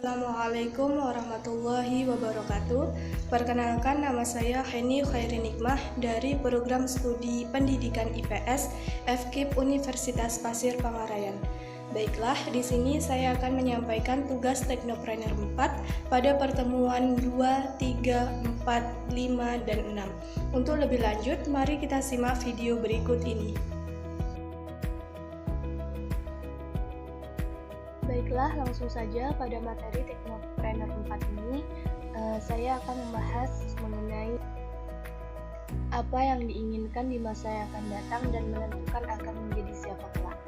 Assalamualaikum warahmatullahi wabarakatuh. Perkenalkan, nama saya Heni Khairi Nikmah dari Program Studi Pendidikan IPS FKIP Universitas Pasir Pangarayan. Baiklah, di sini saya akan menyampaikan tugas Teknopreneur 4 pada pertemuan 2, 3, 4, 5, dan 6. Untuk lebih lanjut, mari kita simak video berikut ini. Baiklah, langsung saja pada materi Teknopreneur 4 ini saya akan membahas mengenai apa yang diinginkan di masa yang akan datang dan menentukan akan menjadi siapa kelak.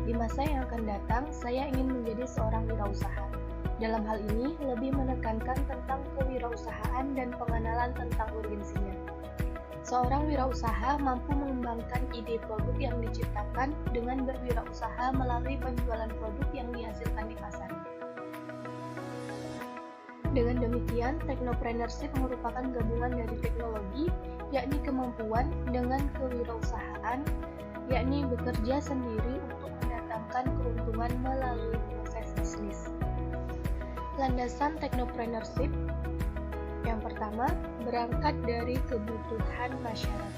Di masa yang akan datang, saya ingin menjadi seorang wirausaha. Dalam hal ini, lebih menekankan tentang kewirausahaan dan pengenalan tentang urgensinya. Seorang wirausaha mampu mengembangkan ide produk yang diciptakan dengan berwirausaha melalui penjualan produk yang dihasilkan di pasar. Dengan demikian, teknopreneurship merupakan gabungan dari teknologi, yakni kemampuan, dengan kewirausahaan, yakni bekerja sendiri untuk mendatangkan keuntungan melalui proses bisnis. Landasan teknopreneurship yang pertama, berangkat dari kebutuhan masyarakat.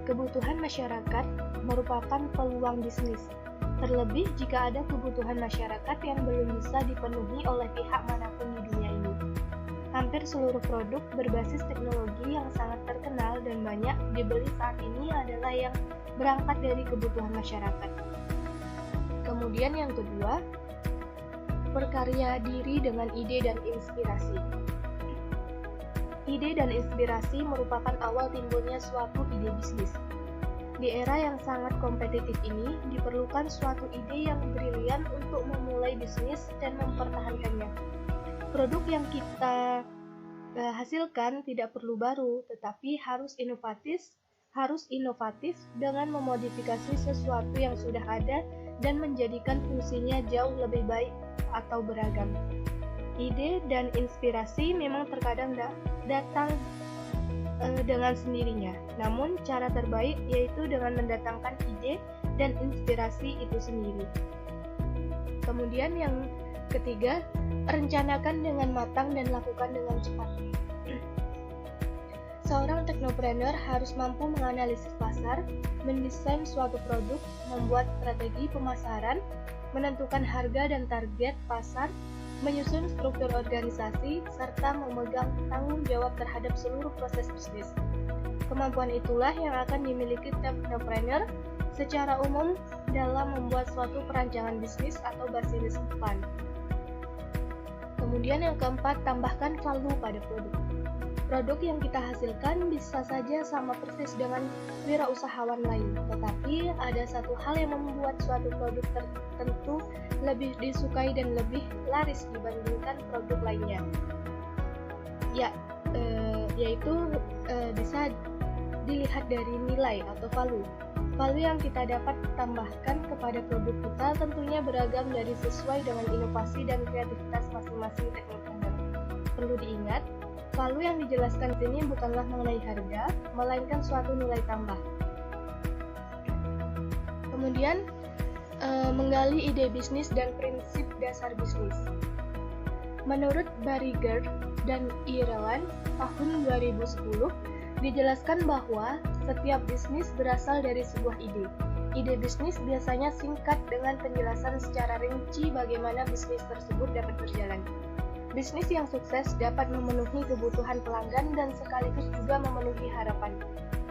Kebutuhan masyarakat merupakan peluang bisnis, terlebih jika ada kebutuhan masyarakat yang belum bisa dipenuhi oleh pihak manapun di dunia ini. Hampir seluruh produk berbasis teknologi yang sangat terkenal dan banyak dibeli saat ini adalah yang berangkat dari kebutuhan masyarakat. Kemudian yang kedua, berkarya diri dengan ide dan inspirasi. Ide dan inspirasi merupakan awal timbulnya suatu ide bisnis. Di era yang sangat kompetitif ini, diperlukan suatu ide yang brilian untuk memulai bisnis dan mempertahankannya. Produk yang kita hasilkan tidak perlu baru, tetapi harus inovatif dengan memodifikasi sesuatu yang sudah ada dan menjadikan fungsinya jauh lebih baik atau beragam. Ide dan inspirasi memang terkadang datang dengan sendirinya, namun cara terbaik yaitu dengan mendatangkan ide dan inspirasi itu sendiri. Kemudian yang ketiga, rencanakan dengan matang dan lakukan dengan cepat. Seorang teknopreneur harus mampu menganalisis pasar, mendesain suatu produk, membuat strategi pemasaran, menentukan harga dan target pasar, menyusun struktur organisasi, serta memegang tanggung jawab terhadap seluruh proses bisnis. Kemampuan itulah yang akan dimiliki teknopreneur secara umum dalam membuat suatu perancangan bisnis atau business plan. Kemudian yang keempat, tambahkan value pada produk. Produk yang kita hasilkan bisa saja sama persis dengan wirausahawan lain, tetapi ada satu hal yang membuat suatu produk tertentu lebih disukai dan lebih laris dibandingkan produk lainnya. Yaitu bisa dilihat dari nilai atau value. Value yang kita dapat tambahkan kepada produk kita tentunya beragam dari sesuai dengan inovasi dan kreativitas masing-masing teknopreneur. Perlu diingat, value yang dijelaskan di sini bukanlah mengenai harga, melainkan suatu nilai tambah. Kemudian, menggali ide bisnis dan prinsip dasar bisnis. Menurut Barriger dan Ireland tahun 2010, dijelaskan bahwa setiap bisnis berasal dari sebuah ide. Ide bisnis biasanya singkat dengan penjelasan secara rinci bagaimana bisnis tersebut dapat berjalan. Bisnis yang sukses dapat memenuhi kebutuhan pelanggan dan sekaligus juga memenuhi harapan.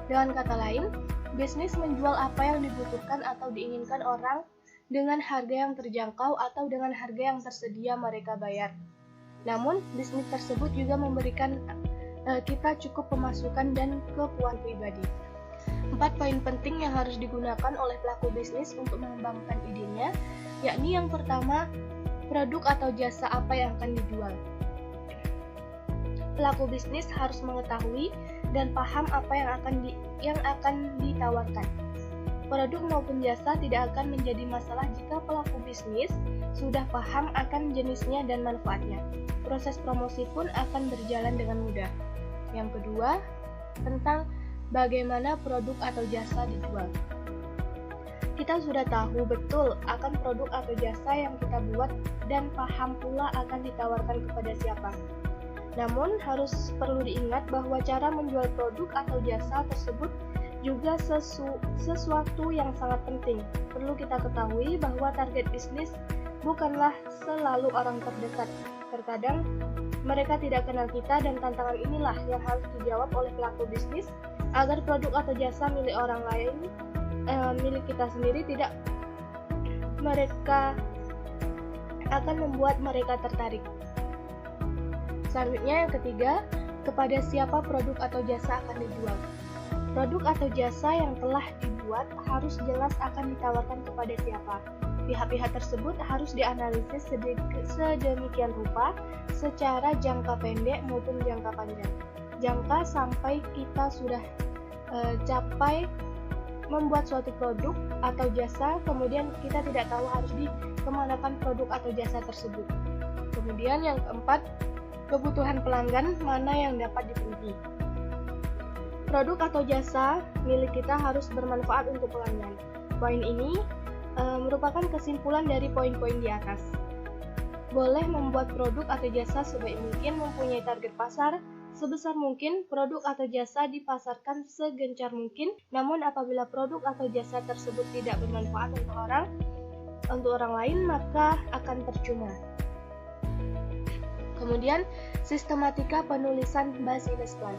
Dengan kata lain, bisnis menjual apa yang dibutuhkan atau diinginkan orang dengan harga yang terjangkau atau dengan harga yang tersedia mereka bayar. Namun, bisnis tersebut juga memberikan kita cukup pemasukan dan kepuasan pribadi. 4 poin penting yang harus digunakan oleh pelaku bisnis untuk mengembangkan idenya, yakni yang pertama, produk atau jasa apa yang akan dijual. Pelaku bisnis harus mengetahui dan paham apa yang akan ditawarkan. Produk maupun jasa tidak akan menjadi masalah jika pelaku bisnis sudah paham akan jenisnya dan manfaatnya. Proses promosi pun akan berjalan dengan mudah. Yang kedua, tentang bagaimana produk atau jasa dijual. Kita sudah tahu betul akan produk atau jasa yang kita buat dan paham pula akan ditawarkan kepada siapa. Namun, harus perlu diingat bahwa cara menjual produk atau jasa tersebut juga sesuatu yang sangat penting. Perlu kita ketahui bahwa target bisnis bukanlah selalu orang terdekat. Terkadang, mereka tidak kenal kita dan tantangan inilah yang harus dijawab oleh pelaku bisnis agar produk atau jasa milik orang lain, milik kita sendiri mereka akan membuat mereka tertarik. Selanjutnya yang ketiga, kepada siapa produk atau jasa akan dijual. Produk atau jasa yang telah dibuat harus jelas akan ditawarkan kepada siapa. Pihak-pihak tersebut harus dianalisis sedemikian rupa secara jangka pendek maupun jangka panjang. Jangka sampai kita sudah capai membuat suatu produk atau jasa, kemudian kita tidak tahu harus dikemanakan produk atau jasa tersebut. Kemudian yang keempat, kebutuhan pelanggan mana yang dapat dipenuhi. Produk atau jasa milik kita harus bermanfaat untuk pelanggan. Poin ini merupakan kesimpulan dari poin-poin di atas. Boleh membuat produk atau jasa sebaik mungkin, mempunyai target pasar sebesar mungkin, produk atau jasa dipasarkan segencar mungkin. Namun apabila produk atau jasa tersebut tidak bermanfaat untuk orang lain, maka akan percuma. Kemudian, sistematika penulisan business plan.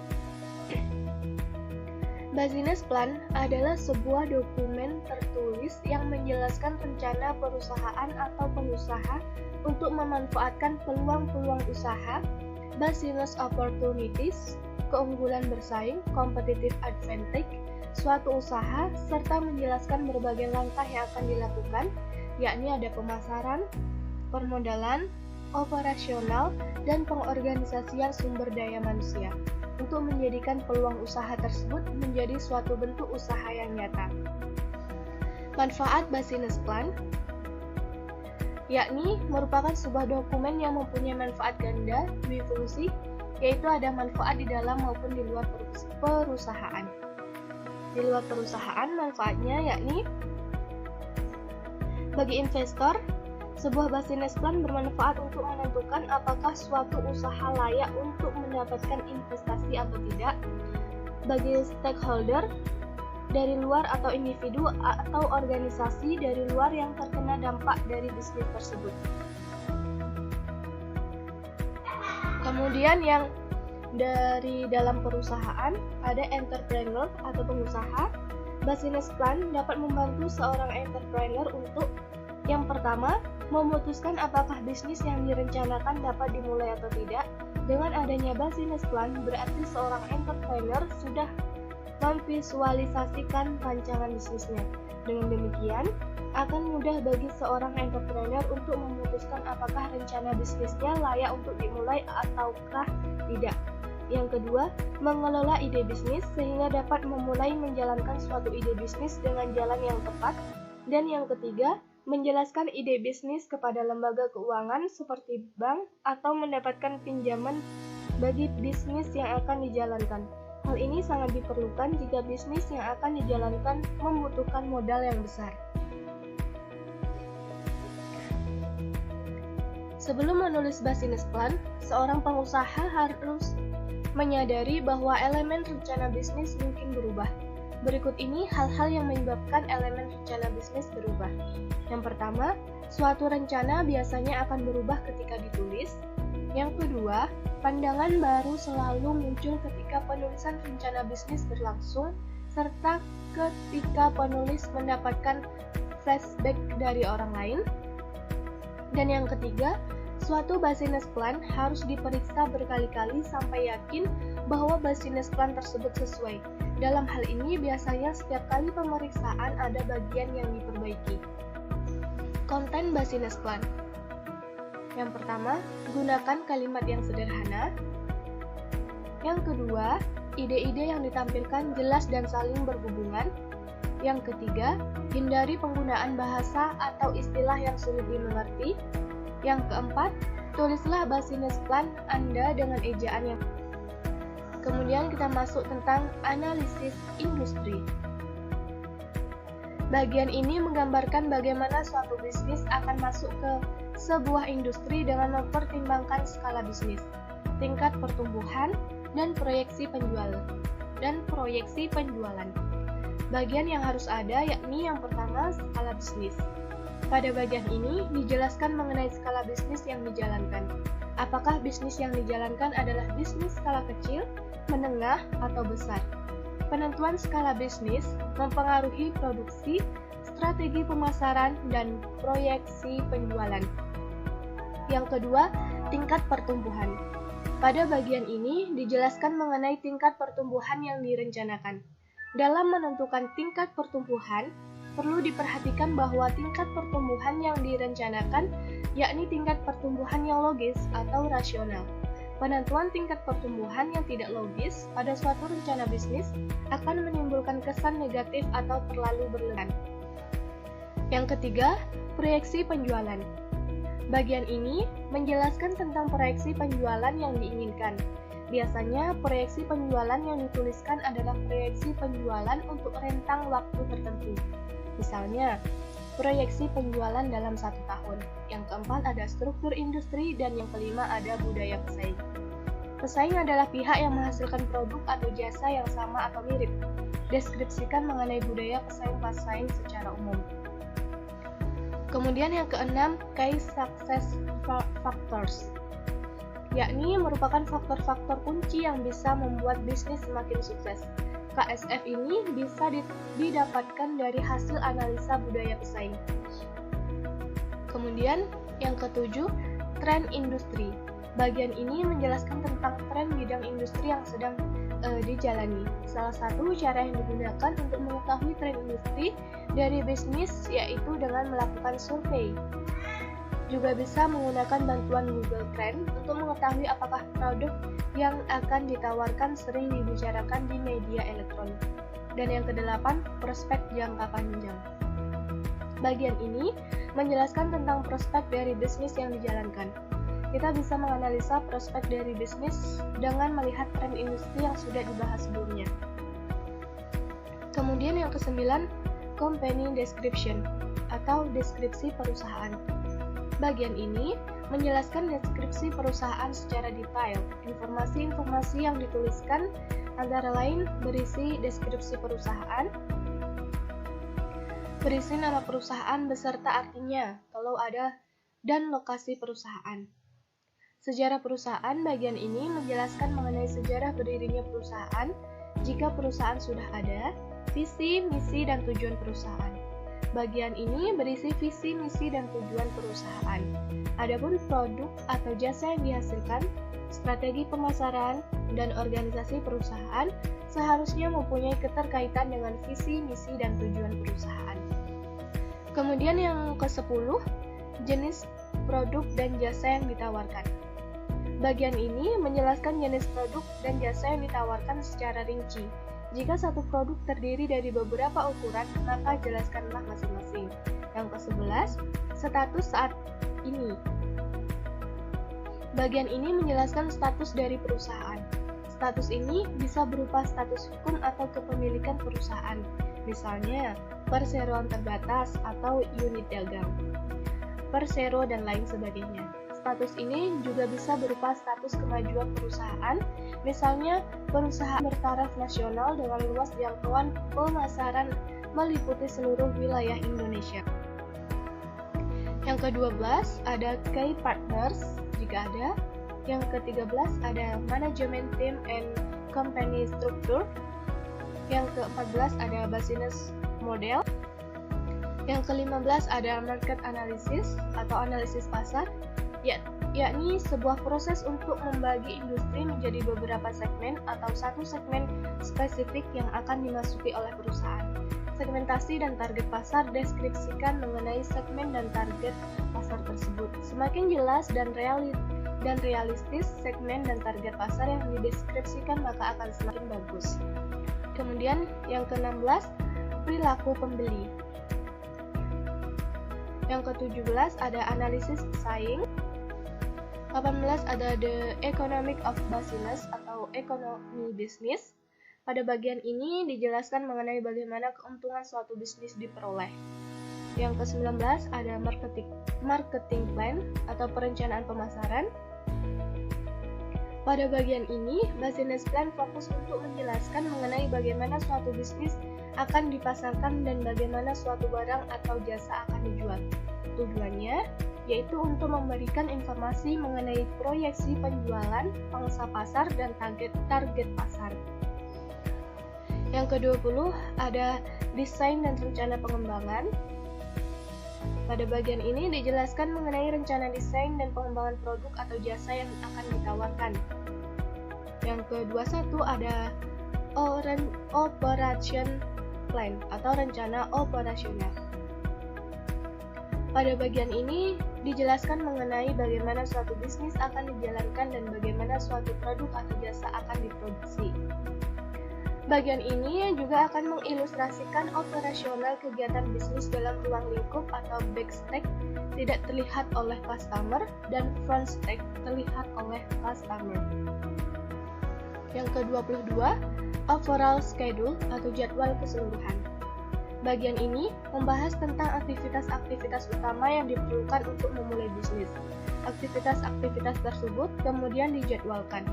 Business plan adalah sebuah dokumen tertulis yang menjelaskan rencana perusahaan atau pengusaha untuk memanfaatkan peluang-peluang usaha, business opportunities, keunggulan bersaing, competitive advantage, suatu usaha, serta menjelaskan berbagai langkah yang akan dilakukan, yakni ada pemasaran, permodalan, operasional, dan pengorganisasian sumber daya manusia, untuk menjadikan peluang usaha tersebut menjadi suatu bentuk usaha yang nyata. Manfaat business plan yakni merupakan sebuah dokumen yang mempunyai manfaat ganda dwifungsi, yaitu ada manfaat di dalam maupun di luar perusahaan. Di luar perusahaan, manfaatnya yakni bagi investor, sebuah business plan bermanfaat untuk menentukan apakah suatu usaha layak untuk mendapatkan investasi atau tidak. Bagi stakeholder dari luar atau individu atau organisasi dari luar yang terkena dampak dari bisnis tersebut. Kemudian yang dari dalam perusahaan ada entrepreneur atau pengusaha. Business plan dapat membantu seorang entrepreneur untuk yang pertama, memutuskan apakah bisnis yang direncanakan dapat dimulai atau tidak. Dengan adanya business plan, berarti seorang entrepreneur sudah memvisualisasikan rancangan bisnisnya. Dengan demikian, akan mudah bagi seorang entrepreneur untuk memutuskan apakah rencana bisnisnya layak untuk dimulai ataukah tidak. Yang kedua, mengelola ide bisnis sehingga dapat memulai menjalankan suatu ide bisnis dengan jalan yang tepat. Dan yang ketiga, menjelaskan ide bisnis kepada lembaga keuangan seperti bank atau mendapatkan pinjaman bagi bisnis yang akan dijalankan. Hal ini sangat diperlukan jika bisnis yang akan dijalankan membutuhkan modal yang besar. Sebelum menulis business plan, seorang pengusaha harus menyadari bahwa elemen rencana bisnis mungkin berubah. Berikut ini hal-hal yang menyebabkan elemen rencana bisnis berubah. Yang pertama, suatu rencana biasanya akan berubah ketika ditulis. Yang kedua, pandangan baru selalu muncul ketika penulisan rencana bisnis berlangsung, serta ketika penulis mendapatkan flashback dari orang lain. Dan yang ketiga, suatu business plan harus diperiksa berkali-kali sampai yakin bahwa business plan tersebut sesuai. Dalam hal ini, biasanya setiap kali pemeriksaan ada bagian yang diperbaiki. Konten business plan. Yang pertama, gunakan kalimat yang sederhana. Yang kedua, ide-ide yang ditampilkan jelas dan saling berhubungan. Yang ketiga, hindari penggunaan bahasa atau istilah yang sulit dimengerti. Yang keempat, tulislah business plan Anda dengan ejaan yang. Kemudian kita masuk tentang analisis industri. Bagian ini menggambarkan bagaimana suatu bisnis akan masuk ke sebuah industri dengan mempertimbangkan skala bisnis, tingkat pertumbuhan, dan proyeksi penjualan. Bagian yang harus ada yakni yang pertama, skala bisnis. Pada bagian ini dijelaskan mengenai skala bisnis yang dijalankan. Apakah bisnis yang dijalankan adalah bisnis skala kecil, menengah, atau besar? Penentuan skala bisnis mempengaruhi produksi, strategi pemasaran, dan proyeksi penjualan. Yang kedua, tingkat pertumbuhan. Pada bagian ini dijelaskan mengenai tingkat pertumbuhan yang direncanakan. Dalam menentukan tingkat pertumbuhan, perlu diperhatikan bahwa tingkat pertumbuhan yang direncanakan yakni tingkat pertumbuhan yang logis atau rasional. Penentuan tingkat pertumbuhan yang tidak logis pada suatu rencana bisnis akan menimbulkan kesan negatif atau terlalu berlebihan. Yang ketiga, proyeksi penjualan. Bagian ini menjelaskan tentang proyeksi penjualan yang diinginkan. Biasanya, proyeksi penjualan yang dituliskan adalah proyeksi penjualan untuk rentang waktu tertentu. Misalnya, proyeksi penjualan dalam 1 tahun. Yang keempat ada struktur industri, dan yang kelima ada budaya pesaing. Pesaing adalah pihak yang menghasilkan produk atau jasa yang sama atau mirip. Deskripsikan mengenai budaya pesaing-pesaing secara umum. Kemudian yang keenam, Key Success Factors, yakni merupakan faktor-faktor kunci yang bisa membuat bisnis semakin sukses. KSF ini bisa didapatkan dari hasil analisa budaya pesaing. Kemudian yang ketujuh, tren industri. Bagian ini menjelaskan tentang tren bidang industri yang sedang dijalani. Salah satu cara yang digunakan untuk mengetahui tren industri dari bisnis yaitu dengan melakukan survei. Juga bisa menggunakan bantuan Google Trend untuk mengetahui apakah produk yang akan ditawarkan sering dibicarakan di media elektronik. Dan yang kedelapan, prospek jangka panjang. Bagian ini menjelaskan tentang prospek dari bisnis yang dijalankan. Kita bisa menganalisa prospek dari bisnis dengan melihat tren industri yang sudah dibahas sebelumnya. Kemudian yang kesembilan, company description atau deskripsi perusahaan. Bagian ini menjelaskan deskripsi perusahaan secara detail. Informasi-informasi yang dituliskan antara lain berisi deskripsi perusahaan, berisi nama perusahaan beserta artinya kalau ada, dan lokasi perusahaan. Sejarah perusahaan bagian ini menjelaskan mengenai sejarah berdirinya perusahaan, jika perusahaan sudah ada, visi, misi, dan tujuan perusahaan. Bagian ini berisi visi, misi, dan tujuan perusahaan. Adapun produk atau jasa yang dihasilkan, strategi pemasaran, dan organisasi perusahaan seharusnya mempunyai keterkaitan dengan visi, misi, dan tujuan perusahaan. Kemudian yang ke-10, jenis produk dan jasa yang ditawarkan. Bagian ini menjelaskan jenis produk dan jasa yang ditawarkan secara rinci. Jika satu produk terdiri dari beberapa ukuran, maka jelaskanlah masing-masing. Yang ke-11, status saat ini. Bagian ini menjelaskan status dari perusahaan. Status ini bisa berupa status hukum atau kepemilikan perusahaan, misalnya perseroan terbatas atau unit dagang, persero, dan lain sebagainya. Status ini juga bisa berupa status kemajuan perusahaan, misalnya perusahaan bertaraf nasional dengan luas jangkauan pemasaran meliputi seluruh wilayah Indonesia. Yang ke-12 ada key partners jika ada. Yang ke-13 ada management team and company structure. Yang ke-14 ada business model. Yang ke-15 ada market analysis atau analisis pasar, yakni sebuah proses untuk membagi industri menjadi beberapa segmen atau satu segmen spesifik yang akan dimasuki oleh perusahaan. Segmentasi dan target pasar deskripsikan mengenai segmen dan target pasar tersebut. Semakin jelas dan realistis segmen dan target pasar yang dideskripsikan, maka akan semakin bagus. Kemudian yang ke-16, perilaku pembeli. Yang ke-17 ada analisis pesaing. 18 ada the economic of business atau ekonomi bisnis. Pada bagian ini dijelaskan mengenai bagaimana keuntungan suatu bisnis diperoleh. Yang ke-19 ada marketing plan atau perencanaan pemasaran. Pada bagian ini, business plan fokus untuk menjelaskan mengenai bagaimana suatu bisnis akan dipasarkan dan bagaimana suatu barang atau jasa akan dijual. Tujuannya yaitu untuk memberikan informasi mengenai proyeksi penjualan, pangsa pasar, dan target pasar. Yang ke-20 ada desain dan rencana pengembangan. Pada bagian ini dijelaskan mengenai rencana desain dan pengembangan produk atau jasa yang akan ditawarkan. Yang ke-21 ada operation plan atau rencana operasional. Pada bagian ini dijelaskan mengenai bagaimana suatu bisnis akan dijalankan dan bagaimana suatu produk atau jasa akan diproduksi. Bagian ini juga akan mengilustrasikan operasional kegiatan bisnis dalam ruang lingkup atau backstage tidak terlihat oleh customer dan frontstage terlihat oleh customer. Yang ke-22, overall schedule atau jadwal keseluruhan. Bagian ini membahas tentang aktivitas-aktivitas utama yang diperlukan untuk memulai bisnis. Aktivitas-aktivitas tersebut kemudian dijadwalkan.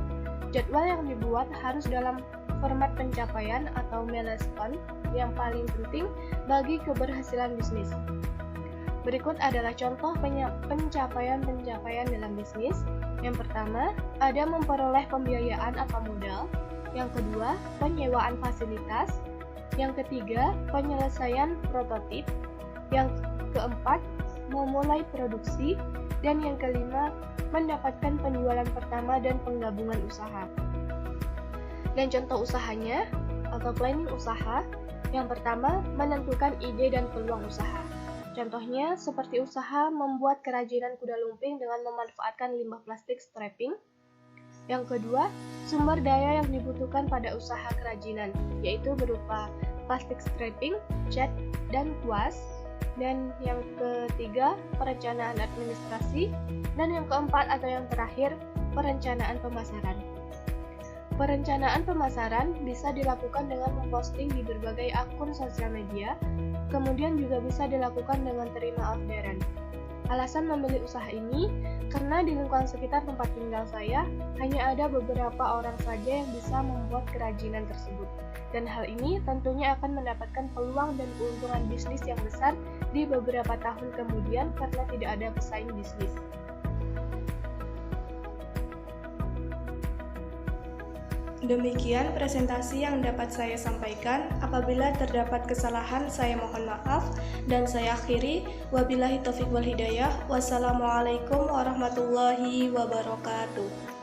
Jadwal yang dibuat harus dalam format pencapaian atau milestone yang paling penting bagi keberhasilan bisnis. Berikut adalah contoh pencapaian-pencapaian dalam bisnis. Yang pertama, ada memperoleh pembiayaan atau modal. Yang kedua, penyewaan fasilitas. Yang ketiga, penyelesaian prototip. Yang keempat, memulai produksi. Dan yang kelima, mendapatkan penjualan pertama dan penggabungan usaha. Dan contoh usahanya atau planning usaha. Yang pertama, menentukan ide dan peluang usaha. Contohnya seperti usaha membuat kerajinan kuda lumping dengan memanfaatkan limbah plastik strapping. Yang kedua, sumber daya yang dibutuhkan pada usaha kerajinan, yaitu berupa plastik strapping, cat, dan kuas. Dan yang ketiga, perencanaan administrasi. Dan yang keempat atau yang terakhir, perencanaan pemasaran. Perencanaan pemasaran bisa dilakukan dengan memposting di berbagai akun sosial media, kemudian juga bisa dilakukan dengan terima orderan. Alasan memilih usaha ini, karena di lingkungan sekitar tempat tinggal saya, hanya ada beberapa orang saja yang bisa membuat kerajinan tersebut. Dan hal ini tentunya akan mendapatkan peluang dan keuntungan bisnis yang besar di beberapa tahun kemudian karena tidak ada pesaing bisnis. Demikian presentasi yang dapat saya sampaikan. Apabila terdapat kesalahan, saya mohon maaf. Dan saya akhiri, wabillahi taufiq wal hidayah. Wassalamualaikum warahmatullahi wabarakatuh.